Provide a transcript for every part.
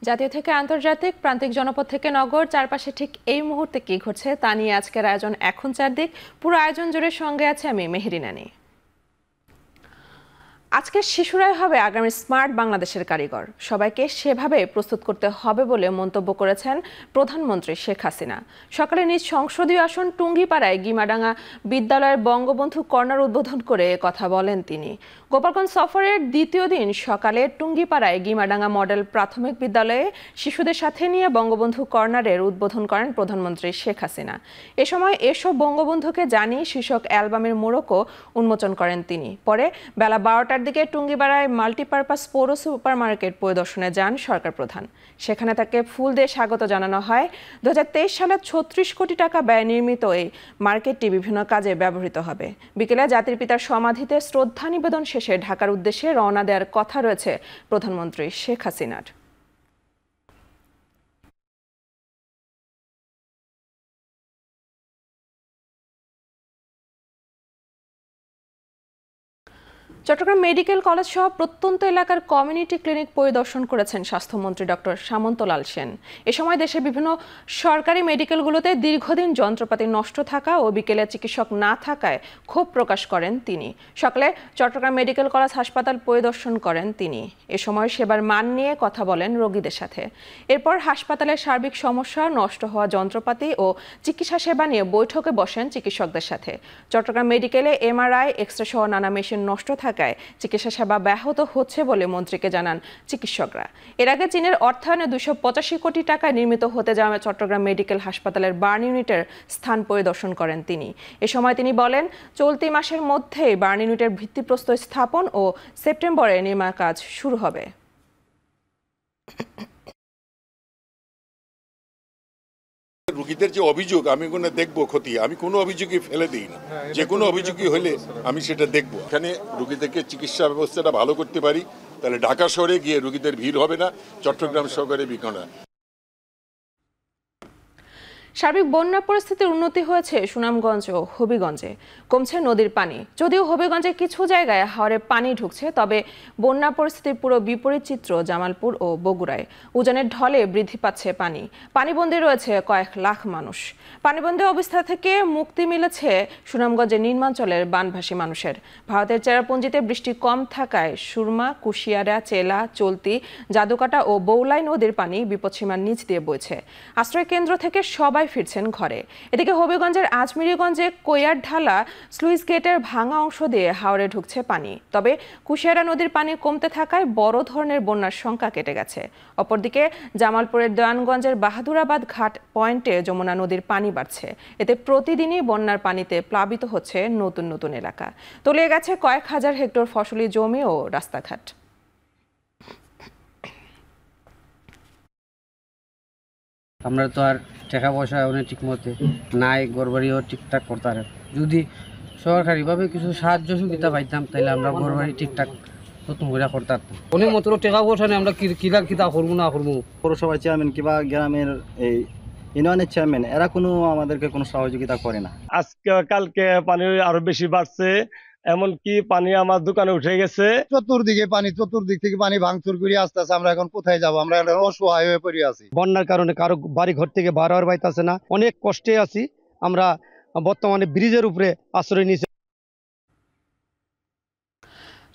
জাতীয় থেকে আন্তর্জাতিক, প্রান্তিক জনপদ থেকে নগর, চারপাশে ঠিক এই মুহূর্তে কি ঘটছে তা নিয়ে আজকের আয়োজন এখন চারদিক। পুরো আয়োজন জুড়ে সঙ্গে আছে আমি মেহেরিনানি। আজকের শিশুরাই হবে আগামী স্মার্ট বাংলাদেশের কারিগর, সবাইকে সেভাবে প্রস্তুত করতে হবে বলে মন্তব্য করেছেন প্রধানমন্ত্রী শেখ হাসিনা। সকালে নিজ সংসদীয় আসন টুঙ্গিপাড়ায় গিমাডাঙ্গা বিদ্যালয়ের বঙ্গবন্ধু কর্নার উদ্বোধন করে কথা বলেন তিনি। গোপালগঞ্জ সফরের দ্বিতীয় দিন সকালে টুঙ্গিপাড়ায় গিমাডাঙ্গা মডেল প্রাথমিক বিদ্যালয়ে শিশুদের সাথে নিয়ে বঙ্গবন্ধু কর্নারের উদ্বোধন করেন প্রধানমন্ত্রী শেখ হাসিনা। এ সময় এসব বঙ্গবন্ধুকে জানিয়ে শীর্ষক অ্যালবামের মোড়কও উন্মোচন করেন তিনি। পরে বেলা 12টার দিকে টুঙ্গিপাড়ায় মাল্টিপারপাস পৌর সুপার মার্কেট পরিদর্শনে যান সরকার প্রধান। সেখানে তাকে ফুল দিয়ে স্বাগত জানানো হয়। 2023 সালে 36 কোটি টাকা ব্যয় নির্মিত এই মার্কেটটি বিভিন্ন কাজে ব্যবহৃত হবে। বিকেলে জাতির পিতার সমাধিতে শ্রদ্ধা নিবেদন শেষে ঢাকার উদ্দেশ্যে রওনা দেওয়ার কথা রয়েছে প্রধানমন্ত্রী শেখ হাসিনার। চট্টগ্রাম মেডিকেল কলেজ সহ প্রত্যন্ত এলাকার কমিউনিটি ক্লিনিক পরিদর্শন করেছেন স্বাস্থ্যমন্ত্রী ডক্টর সামন্তলাল সেন। এ সময় দেশের বিভিন্ন সরকারি মেডিকেলগুলোতে দীর্ঘদিন যন্ত্রপাতি নষ্ট থাকা ও বিকেলে চিকিৎসক না থাকায় ক্ষোভ প্রকাশ করেন তিনি। সকালে চট্টগ্রাম মেডিকেল কলেজ হাসপাতাল পরিদর্শন করেন তিনি। এ সময় সেবার মান নিয়ে কথা বলেন রোগীদের সাথে। এরপর হাসপাতালের সার্বিক সমস্যা, নষ্ট হওয়া যন্ত্রপাতি ও চিকিৎসা সেবা নিয়ে বৈঠকে বসেন চিকিৎসকদের সাথে। চট্টগ্রাম মেডিকেলে এমআরআই, এক্সরে সহ নানা মেশিন নষ্ট থাকায় চিকিৎসা সেবা ব্যাহত হচ্ছে বলে মন্ত্রীকে জানান চিকিৎসকরা। এর আগে চীনের অর্থায়নে 285 কোটি টাকায় নির্মিত হতে যাওয়া চট্টগ্রাম মেডিকেল হাসপাতালের বার্ন ইউনিটের স্থান পরিদর্শন করেন তিনি। এ সময় তিনি বলেন, চলতি মাসের মধ্যেই বার্ন ইউনিটের ভিত্তিপ্রস্তর স্থাপন ও সেপ্টেম্বরে নির্মাণ কাজ শুরু হবে। রোগীদের যে অভিযোগ আমি কোনো দেখবো ক্ষতি, আমি কোনো অভিযোগই ফেলে দিই না। যে কোনো অভিযোগই হলে আমি সেটা দেখবো। এখানে রোগীদেরকে চিকিৎসা ব্যবস্থাটা ভালো করতে পারি, তাহলে ঢাকা শহরে গিয়ে রোগীদের ভিড় হবে না, চট্টগ্রাম শহরে বিকনা। সার্বিক বন্যা পরিস্থিতির উন্নতি হয়েছে সুনামগঞ্জ ও হবিগঞ্জে। কমছে নদীর পানি। যদিও হবিগঞ্জে কিছু জায়গায় হাওরে পানি ঢুকছে, তবে বন্যা পরিস্থিতির পুরো বিপরীত চিত্র জামালপুর ও বগুড়ায়। উজানের ঢলে বৃদ্ধি পাচ্ছে পানি। পানিবন্দী রয়েছে কয়েক লাখ মানুষ। পানিবন্দী অবস্থা থেকে মুক্তি মিলেছে সুনামগঞ্জের নিম্নাঞ্চলের বানভাসী মানুষের। ভারতের চেরাপুঞ্জিতে বৃষ্টি কম থাকায় সুরমা, কুশিয়ারা, চেলা, চলতি, জাদুকাটা ও বৌলাই নদীর পানি বিপদসীমার নিচ দিয়ে বইছে। আশ্রয় কেন্দ্র থেকে সবাই ফিরছেন ঘরে। এদিকে হবিগঞ্জের আজমিরিগঞ্জে কৈয়ার ঢালা স্লুইস গেটের ভাঙা অংশ দিয়ে হাওরে ঢুকছে পানি। তবে কুশিয়ারা নদীর পানি কমতে থাকায় বড় ধরনের বন্যার শঙ্কা কেটে গেছে। অপরদিকে জামালপুরের দেওয়ানগঞ্জের বাহাদুরাবাদ ঘাট পয়েন্টে যমুনা নদীর পানি বাড়ছে। এতে প্রতিদিনই বন্যার পানিতে প্লাবিত হচ্ছে নতুন নতুন এলাকা। তলিয়ে গেছে কয়েক হাজার হেক্টর ফসলি জমি ও রাস্তাঘাট। আমরা তো আর টাকা পয়সা অনেক ঠিক মতে নাই, ঘরবাড়িও ঠিকঠাক করতে পারে। যদি সরকারিভাবে কিছু সাহায্য সুবিধা পাইতাম তাহলে আমরা ঘরবাড়ি ঠিকঠাক নতুন করে করতে পারতাম। অনেক মতো টাকা পয়সা নেই, আমরা কিতা করবো না করবো। পৌরসভার চেয়ারম্যান কিংবা গ্রামের এই ইউনিয়নের চেয়ারম্যান এরা কোনো আমাদেরকে কোনো সহযোগিতা করে না। আজকে কালকে পানি আরো বেশি বাড়ছে, এমনকি পানি আমার দোকানে উঠে গেছে। চতুর্দিক থেকে পানি ভাঙচুর করে আসতেছে। আমরা এখন কোথায় যাব? আমরা অসহায় হয়ে পড়ে আছি। বন্যার কারণে কারো বাড়ি ঘর থেকে বার হওয়ার পাইতেছে না, অনেক কষ্টে আছি আমরা। বর্তমানে ব্রিজের উপরে আশ্রয় নিয়েছি।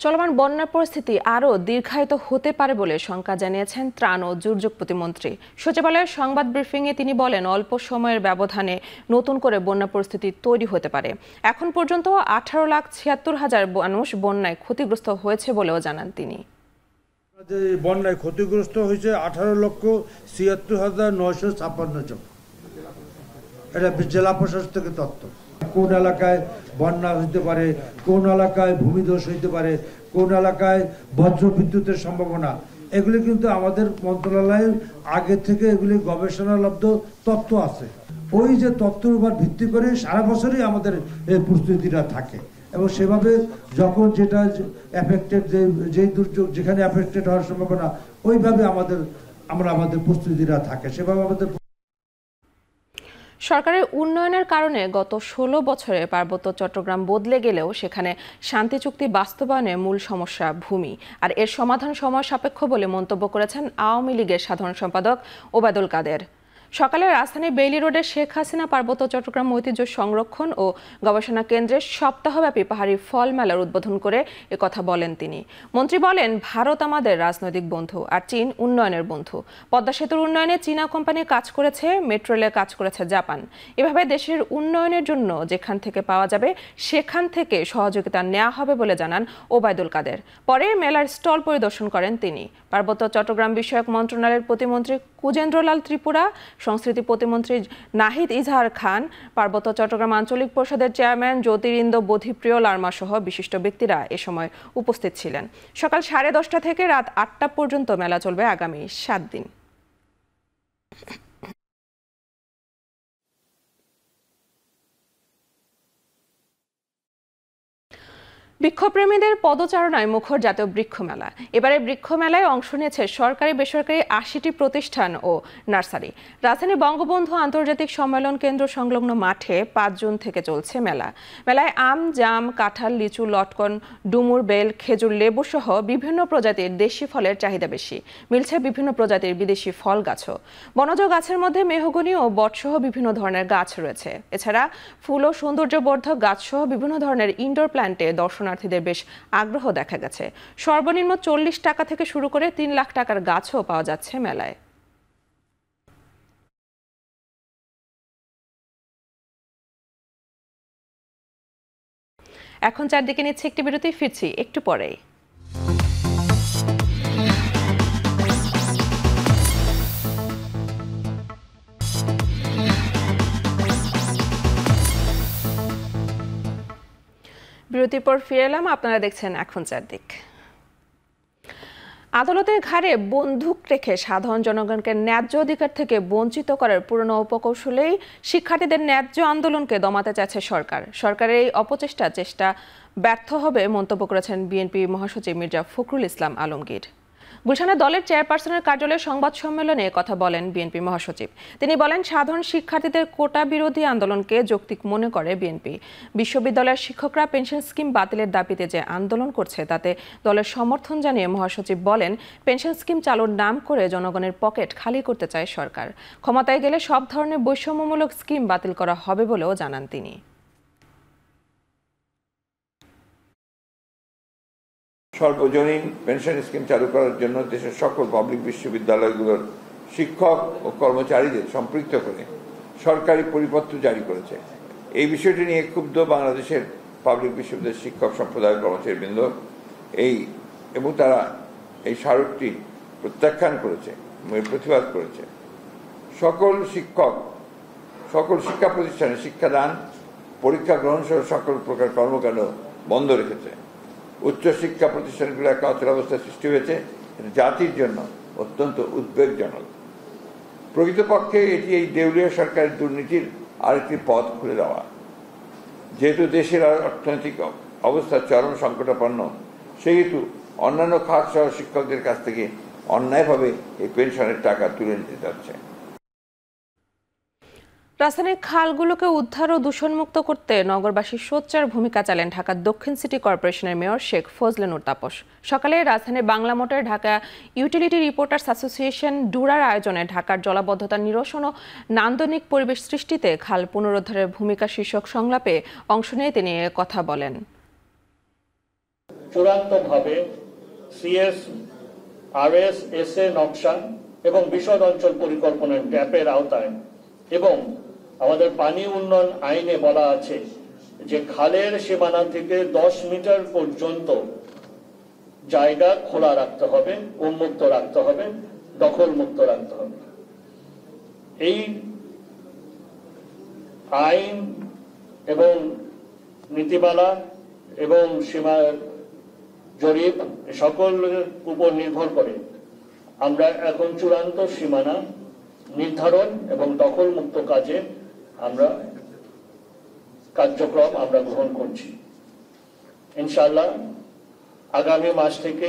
চলমান বন্যার পরিস্থিতি আরও দীর্ঘায়িত হতে পারে বলে শঙ্কা জানিয়েছেন ত্রাণ ও দুর্যোগ প্রতিমন্ত্রী। সচিবালয়ের সংবাদ ব্রিফিংয়ে তিনি বলেন, অল্প সময়ের ব্যবধানে নতুন করে বন্যা পরিস্থিতি তৈরি হতে পারে। এখন পর্যন্ত 18,76,000 মানুষ বন্যায় ক্ষতিগ্রস্ত হয়েছে বলেও জানান তিনি। বন্যায় ক্ষতিগ্রস্ত হয়েছে 18,76,956 জন। এটা জেলা প্রশাসন থেকে তথ্য। কোন এলাকায় বন্যা হইতে পারে, কোন এলাকায় ভূমিধস হইতে পারে, কোন এলাকায় বজ্র বিদ্যুতের সম্ভাবনা, এগুলি কিন্তু আমাদের মন্ত্রণালয়ের আগে থেকে এগুলি গবেষণালব্ধ তথ্য আছে। ওই যে তথ্যের উপর ভিত্তি করে সারা বছরই আমাদের এই প্রস্তুতিটা থাকে এবং সেভাবে যখন যেটা এফেক্টেড, যেই দুর্যোগ যেখানে এফেক্টেড হওয়ার সম্ভাবনা, ওইভাবে আমাদের প্রস্তুতিটা থাকে, সেভাবে আমাদের। সরকারের উন্নয়নের কারণে গত ১৬ বছরে পার্বত্য চট্টগ্রাম বদলে গেলেও সেখানে শান্তি চুক্তি বাস্তবায়নে মূল সমস্যা ভূমি, আর এর সমাধান সময় সাপেক্ষ বলে মন্তব্য করেছেন আওয়ামী লীগের সাধারণ সম্পাদক ওবায়দুল কাদের। সকালে রাজধানীর বেইলি রোডে শেখ হাসিনা পার্বত্য চট্টগ্রাম ঐতিহ্য সংরক্ষণ ও গবেষণা কেন্দ্রের সপ্তাহব্যাপী পাহাড়ি ফল মেলার উদ্বোধন করে একথা বলেন তিনি। মন্ত্রী বলেন, ভারত আমাদের রাজনৈতিক বন্ধু আর চীন উন্নয়নের বন্ধু। পদ্মা সেতুর উন্নয়নে চীনা কোম্পানি কাজ করেছে, মেট্রো রেলে কাজ করেছে জাপান। এভাবে দেশের উন্নয়নের জন্য যেখান থেকে পাওয়া যাবে সেখান থেকে সহযোগিতা নেওয়া হবে বলে জানান ওবায়দুল কাদের। পরে মেলার স্টল পরিদর্শন করেন তিনি। পার্বত্য চট্টগ্রাম বিষয়ক মন্ত্রণালয়ের প্রতিমন্ত্রী কুজেন্দ্রলাল ত্রিপুরা, সংস্কৃতি প্রতিমন্ত্রী নাহিদ ইজহার খান, পার্বত্য চট্টগ্রাম আঞ্চলিক পরিষদের চেয়ারম্যান জ্যোতিরিন্দ্র বোধিপ্রিয় লার্মা সহ বিশিষ্ট ব্যক্তিরা এ সময় উপস্থিত ছিলেন। সকাল 10:30 থেকে রাত 8টা পর্যন্ত মেলা চলবে আগামী 7 দিন। বৃক্ষপ্রেমীদের পদচারণায় মুখর জাতীয় বৃক্ষ মেলা। এবারে বৃক্ষ মেলায় অংশ নিয়েছে সরকারি বেসরকারি 80টি প্রতিষ্ঠান ও নার্সারি। রাজধানী বঙ্গবন্ধু আন্তর্জাতিক সম্মেলন কেন্দ্র সংলগ্ন মাঠে 5 জুন থেকে চলছে মেলা। মেলায় আম, জাম, কাঁঠাল, লিচু, লটকন, ডুমুর, বেল, খেজুর, লেবু সহ বিভিন্ন প্রজাতির দেশি ফলের চাহিদা বেশি। মিলছে বিভিন্ন প্রজাতির বিদেশি ফল গাছও। বনজ গাছের মধ্যে মেহগনি ও বটসহ বিভিন্ন ধরনের গাছ রয়েছে। এছাড়া ফুল ও সৌন্দর্যবর্ধক গাছসহ বিভিন্ন ধরনের ইনডোর প্ল্যান্টে দর্শনার্থীদের বেশ আগ্রহ দেখা গেছে। সর্বনিম্ন 40 টাকা থেকে শুরু করে 3 লাখ টাকার গাছও পাওয়া যাচ্ছে মেলায়। এখন চারদিকে নিচ্ছে একটি বিরতি, ফিরছি একটু পরেই। বিরতির পর ফিরে এলাম, আপনারা দেখছেন এখন চারদিক। আদালতের ঘাড়ে বন্দুক রেখে সাধারণ জনগণকে ন্যায্য অধিকার থেকে বঞ্চিত করার পুরনো উপকৌশলেই শিক্ষার্থীদের ন্যায্য আন্দোলনকে দমাতে চাইছে সরকার। সরকারের এই চেষ্টা ব্যর্থ হবে মন্তব্য করেছেন বিএনপি মহাসচিব মির্জা ফখরুল ইসলাম আলমগীর। গুলশানে দলের চেয়ারপারসনের কার্যালয়ে সংবাদ সম্মেলনে কথা বলেন বিএনপি মহাসচিব। তিনি বলেন, সাধারণ শিক্ষার্থীদের কোটা বিরোধী আন্দোলনকে যৌক্তিক মনে করে বিএনপি। বিশ্ববিদ্যালয়ের শিক্ষকরা পেনশন স্কিম বাতিলের দাবিতে যে আন্দোলন করছে তাতে দলের সমর্থন জানিয়ে মহাসচিব বলেন, পেনশন স্কিম চালুর নাম করে জনগণের পকেট খালি করতে চায় সরকার। ক্ষমতায় গেলে সব ধরনের বৈষম্যমূলক স্কিম বাতিল করা হবে বলেও জানান তিনি। সর্বজনীন পেনশন স্কিম চালু করার জন্য দেশের সকল পাবলিক বিশ্ববিদ্যালয়গুলোর শিক্ষক ও কর্মচারীদের সম্পৃক্ত করে সরকারি পরিপত্র জারি করেছে। এই বিষয়টি নিয়ে ক্ষুব্ধ বাংলাদেশের পাবলিক বিশ্ববিদ্যালয়ের শিক্ষক সম্প্রদায় কর্মচারীবৃন্দ এবং তারা এই স্মারকটি প্রত্যাখ্যান করেছে, প্রতিবাদ করেছে। সকল শিক্ষা প্রতিষ্ঠানে শিক্ষাদান, পরীক্ষা গ্রহণ সহ সকল প্রকার কর্মকাণ্ড বন্ধ রেখেছে। উচ্চশিক্ষা প্রতিষ্ঠানগুলো একটা অচলাবস্থার সৃষ্টি হয়েছে। জাতির জন্য অত্যন্ত উদ্বেগজনক। প্রকৃতপক্ষে এটি এই দেউলিয়া সরকারের দুর্নীতির আরেকটি পথ খুলে দেওয়া। যেহেতু দেশের অর্থনৈতিক অবস্থা চরম সংকটাপন্ন, সেহেতু অন্যান্য খাত সহ শিক্ষকদের কাছ থেকে অন্যায়ভাবে এই পেনশনের টাকা তুলে নিতে যাচ্ছে। রাজধানীর খালগুলোকে উদ্ধার ও দূষণমুক্ত করতে নগরবাসীর সোচ্চার ভূমিকা চালেন ঢাকা দক্ষিণ সিটি কর্পোরেশনের মেয়র শেখ ফজলে নূর তাপস। সকালে রাজধানীর Bangla motor Dhaka utility reporters association ডুরার আয়োজনে ঢাকার জলাবদ্ধতা নিরসন ও নান্দনিক পরিবেশ সৃষ্টিতে খাল পুনরুদ্ধারের ভূমিকা শীর্ষক সংলাপে অংশ নিয়ে তিনি কথা বলেন। চূড়ান্তভাবে সিএস, আরএস, এসএ নকশা এবং বিশদ অঞ্চল পরিকল্পনার গ্যাপের আওতায় এবং আমাদের পানি উন্নয়ন আইনে বলা আছে যে খালের সীমানা থেকে 10 মিটার পর্যন্ত জায়গা খোলা রাখতে হবে, উন্মুক্ত রাখতে হবে, দখল মুক্ত রাখতে হবে। এই আইন এবং নীতিমালা এবং সীমা জরিপ সকলের উপর নির্ভর করে আমরা এখন চূড়ান্ত সীমানা নির্ধারণ এবং দখল মুক্ত কাজে কার্যক্রম আমরা গ্রহণ করছি। ইনশাআল্লাহ আগামী মাস থেকে,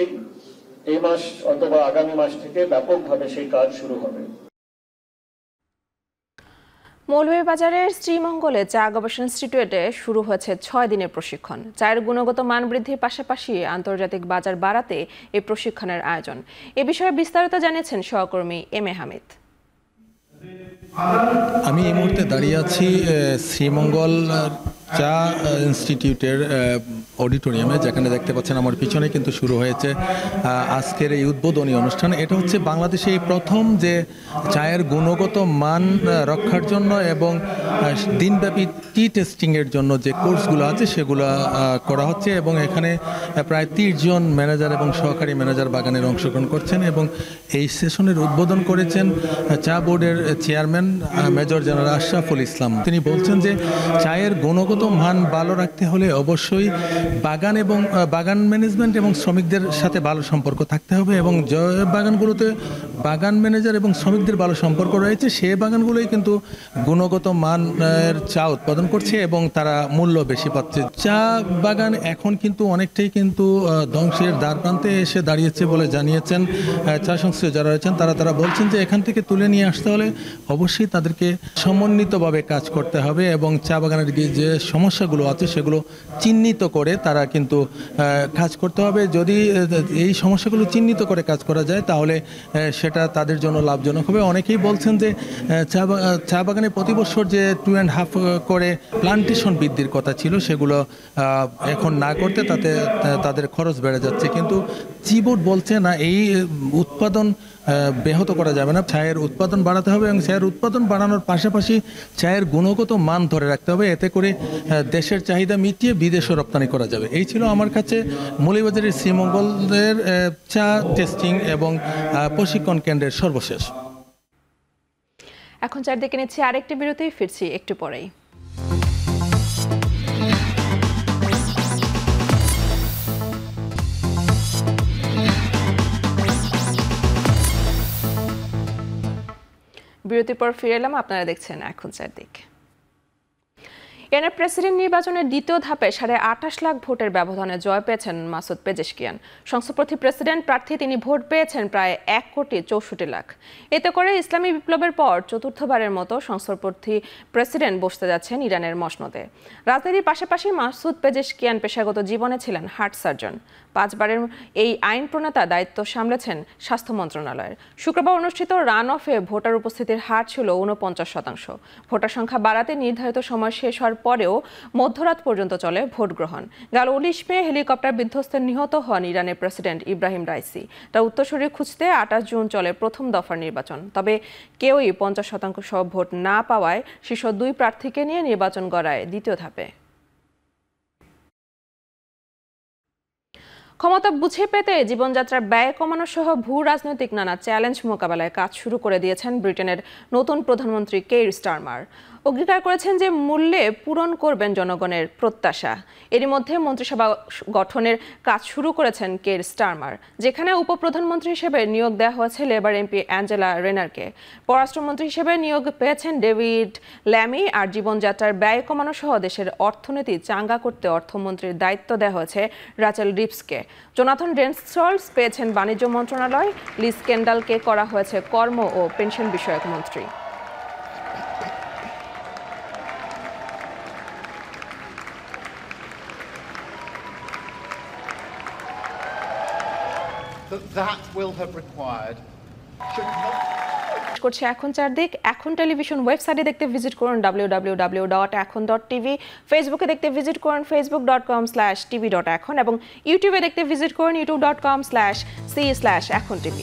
এই মাস অথবা আগামী মাস থেকে ব্যাপকভাবে সেই কাজ শুরু হবে। মৌলভীবাজারের শ্রীমঙ্গলে চা গবেষণা ইনস্টিটিউটে শুরু হয়েছে 6 দিনের প্রশিক্ষণ। চায়ের গুণগত মান বৃদ্ধির পাশাপাশি আন্তর্জাতিক বাজার বাড়াতে এই প্রশিক্ষণের আয়োজন। এ বিষয়ে বিস্তারিত জানিয়েছেন সহকর্মী এম এ হামিদ। আমি এই মুহূর্তে দাঁড়িয়ে আছি শ্রীমঙ্গল চা ইনস্টিটিউটের অডিটোরিয়ামে, যেখানে দেখতে পাচ্ছেন আমার পিছনে কিন্তু শুরু হয়েছে আজকের এই উদ্বোধনী অনুষ্ঠান। এটা হচ্ছে বাংলাদেশে এই প্রথম যে চায়ের গুণগত মান রক্ষার জন্য এবং দিনব্যাপী টি টেস্টিংয়ের জন্য যে কোর্সগুলো আছে সেগুলো করা হচ্ছে, এবং এখানে প্রায় 30 জন ম্যানেজার এবং সহকারী ম্যানেজার বাগানের অংশগ্রহণ করছেন। এবং এই সেশনের উদ্বোধন করেছেন চা বোর্ডের chairman major general Ashraful Islam. তিনি বলছেন যে চায়ের গুণগত মান ভালো রাখতে হলে অবশ্যই বাগান এবং বাগান ম্যানেজমেন্ট এবং শ্রমিকদের সাথে ভালো সম্পর্ক থাকতে হবে, এবং যে বাগানগুলোতে বাগান ম্যানেজার এবং শ্রমিকদের ভালো সম্পর্ক রয়েছে সে বাগানগুলোই কিন্তু গুণগত মানের চা উৎপাদন করছে এবং তারা মূল্য বেশি পাচ্ছে। চা বাগান এখন কিন্তু অনেকটাই কিন্তু ধ্বংসের দ্বার প্রান্তে এসে দাঁড়িয়েছে বলে জানিয়েছেন চা সংশ্লিষ্ট যারা রয়েছেন। তারা বলছেন যে এখান থেকে তুলে নিয়ে আসতে হলে অবশ্যই তাদেরকে সমন্বিতভাবে কাজ করতে হবে, এবং চা বাগানের যে সমস্যাগুলো আছে সেগুলো চিহ্নিত করে তারা কিন্তু কাজ করতে হবে। যদি এই সমস্যাগুলো চিহ্নিত করে কাজ করা যায় তাহলে সেটা তাদের জন্য লাভজনক হবে। অনেকেই বলছেন যে চা বাগানে প্রতি বছর যে 2.5 করে প্লান্টেশন বৃদ্ধির কথা ছিল সেগুলো এখন না করতে তাতে তাদের খরচ বেড়ে যাচ্ছে, কিন্তু চা বোর্ড বলছে না, এই উৎপাদন ব্যাহত করা যাবে না। চায়ের উৎপাদন বাড়াতে হবে এবং চায়ের উৎপাদন বাড়ানোর পাশাপাশি চায়ের গুণগত মান ধরে রাখতে হবে, এতে করে দেশের চাহিদা মিটিয়ে বিদেশে রপ্তানি করা যাবে। এই ছিল আমার কাছে মৌলভীবাজারের শ্রীমঙ্গলের চা টেস্টিং এবং প্রশিক্ষণ কেন্দ্রের সর্বশেষ। এখন চারদিকে নিচ্ছে আরেকটি বিরতি, ফিরছি একটু পরেই। বিরতির পর ফিরে এলাম, আপনারা দেখছেন এখন চারদিক। এনার প্রেসিডেন্ট নির্বাচনের দ্বিতীয় ধাপে 28.5 লাখ ভোটের ব্যবধানে জয় পেয়েছেন মাসুদ পেজেশকিয়ান। সংসদপ্রার্থী প্রেসিডেন্ট প্রার্থী তিনি ভোট পেয়েছেন প্রায় 1,64 লাখ। এতে করে ইসলামী বিপ্লবের পর চতুর্থবারের মতো সংসদপ্রার্থী প্রেসিডেন্ট বসতে যাচ্ছেন ইরানের মসনদে। রাজনীতির পাশাপাশি মাসুদ পেজেশকিয়ান পেশাগত জীবনে ছিলেন হার্ট সার্জন। 5 বারের এই আইন প্রণেতা দায়িত্ব সামলেছেন স্বাস্থ্য মন্ত্রণালয়ের। শুক্রবার অনুষ্ঠিত রান অফে ভোটার উপস্থিতির হার ছিল 49%। ভোটার সংখ্যা বাড়াতে নির্ধারিত সময় শেষ হওয়ার পরেও মধ্যরাত পর্যন্ত চলে ভোট গ্রহণ। গেল 19 মে হেলিকপ্টার বিধ্বস্তে নিহত হন ইরানের প্রেসিডেন্ট ইব্রাহিম রাইসি। তার উত্তরসূরি খুঁজতে 28 জুন চলে প্রথম দফার নির্বাচন। তবে কেউই 50% সহ ভোট না পাওয়ায় শীর্ষ 2 প্রার্থীকে নিয়ে নির্বাচন গড়ায় দ্বিতীয় ধাপে। ক্ষমতা বুঝে পেতে জীবনযাত্রার ব্যয় কমানো সহ ভূ রাজনৈতিক নানা চ্যালেঞ্জ মোকাবেলায় কাজ শুরু করে দিয়েছেন ব্রিটেনের নতুন প্রধানমন্ত্রী কেইর স্টারমার। অঙ্গীকার করেছেন যে মূল্যে পূরণ করবেন জনগণের প্রত্যাশা। এরই মধ্যে মন্ত্রিসভা গঠনের কাজ শুরু করেছেন কেইর স্টারমার, যেখানে উপপ্রধানমন্ত্রী হিসেবে নিয়োগ দেওয়া হয়েছে লেবার এমপি অ্যাঞ্জেলা রেনারকে। পররাষ্ট্রমন্ত্রী হিসেবে নিয়োগ পেয়েছেন ডেভিড ল্যামি, আর জীবনযাত্রার ব্যয় কমানো সহ দেশের অর্থনীতি চাঙ্গা করতে অর্থমন্ত্রীর দায়িত্ব দেওয়া হয়েছে রাচেল রিপসকে। জোনাথন ডেনসলস পেয়েছেন বাণিজ্য মন্ত্রণালয়, লিজ কেন্ডালকে করা হয়েছে কর্ম ও পেনশন বিষয়ক মন্ত্রী। করছে এখন চারদিক। এখন টেলিভিশন ওয়েবসাইটে দেখতে ভিজিট করুন www.ekhon.tv, ফেসবুকে দেখতে ভিজিট করুন facebook.com/tv.ekhon এবং ইউটিউবে দেখতে ভিজিট করুন youtube.com/c/ekhon tv।